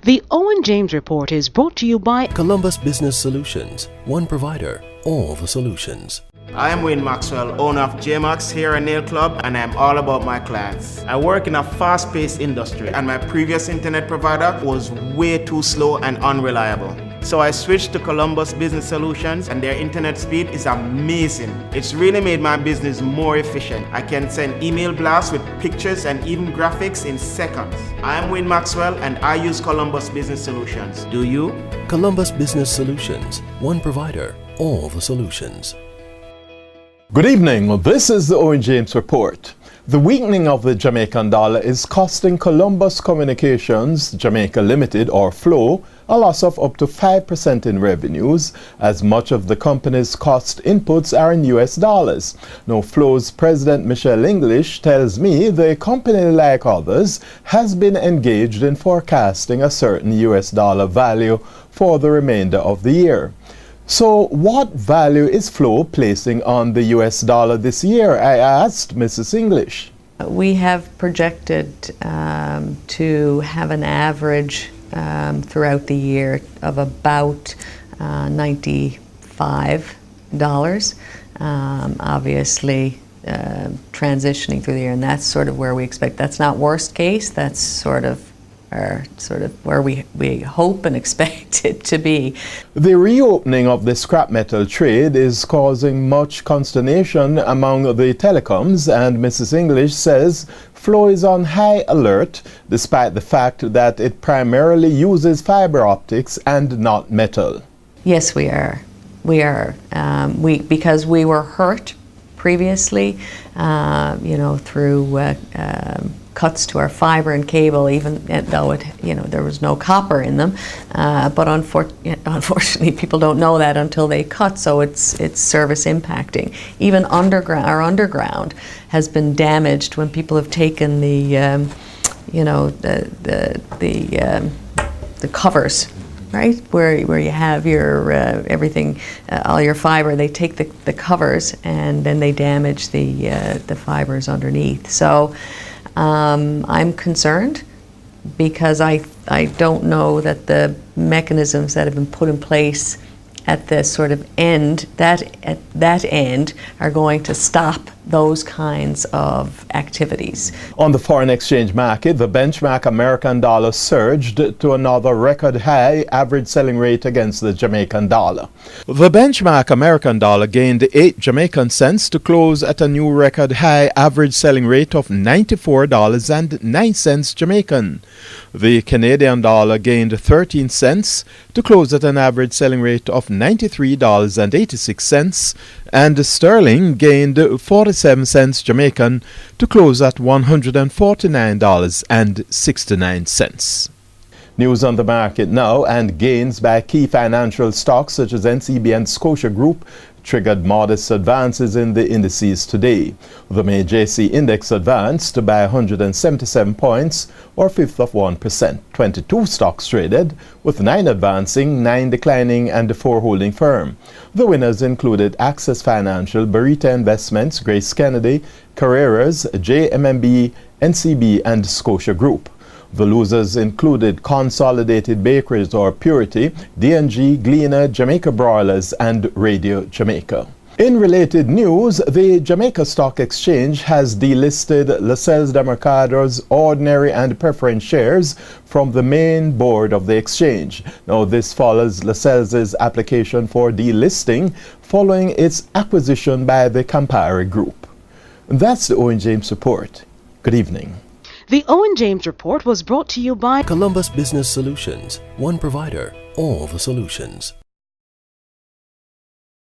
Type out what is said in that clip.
The Owen James Report is brought to you by Columbus Business Solutions, one provider, all the solutions. I am Wayne Maxwell, owner of JMax Hair and Nail Club, and I'm all about my clients. I work in a fast-paced industry, and my previous internet provider was way too slow and unreliable. So I switched to Columbus Business Solutions, and their internet speed is amazing. It's really made my business more efficient. I can send email blasts with pictures and even graphics in seconds. I am Wayne Maxwell, and I use Columbus Business Solutions. Do you? Columbus Business Solutions, one provider, all the solutions. Good evening, this is the Owen James Report. The weakening of the Jamaican dollar is costing Columbus Communications Jamaica Limited, or FLO, a loss of up to 5% in revenues, as much of the company's cost inputs are in US dollars. Now, FLO's president Michelle English tells me the company, like others, has been engaged in forecasting a certain US dollar value for the remainder of the year. So what value is FLO placing on the US dollar this year? I asked Mrs. English. We have projected to have an average throughout the year of about $95. Obviously, transitioning through the year, and that's sort of where we expect. That's not worst case. That's sort of where we hope and expect it to be. The reopening of the scrap metal trade is causing much consternation among the telecoms, and Mrs. English says FLO is on high alert despite the fact that it primarily uses fiber optics and not metal. Yes, we are. Because we were hurt previously, through cuts to our fiber and cable, even though there was no copper in them. But unfortunately, people don't know that until they cut, so it's service impacting. Even our underground has been damaged when people have taken the covers. Right, where you have your everything, all your fiber, they take the covers and then they damage the fibers underneath. So I'm concerned because I don't know that the mechanisms that have been put in place at the sort of end, at that end, are going to stop those kinds of activities. On the foreign exchange market, the benchmark American dollar surged to another record high average selling rate against the Jamaican dollar. The benchmark American dollar gained 8 Jamaican cents to close at a new record high average selling rate of $94.09 Jamaican. The Canadian dollar gained 13 cents to close at an average selling rate of $93.86, and sterling gained 47 cents Jamaican to close at $149.69. News on the market now, and gains by key financial stocks such as NCB and Scotia Group triggered modest advances in the indices today. The May JC index advanced by 177 points, or 1/5%. 22 stocks traded, with 9 advancing, 9 declining, and 4 holding firm. The winners included Access Financial, Barita Investments, Grace Kennedy, Carreras, JMMB, NCB, and Scotia Group. The losers included Consolidated Bakeries or Purity, D&G, Gleaner, Jamaica Broilers, and Radio Jamaica. In related news, the Jamaica Stock Exchange has delisted Lascelles de Mercado's ordinary and preference shares from the main board of the exchange. Now, this follows Lascelles' application for delisting following its acquisition by the Campari Group. That's the Owen James Report. Good evening. The Owen James Report was brought to you by Columbus Business Solutions, one provider, all the solutions.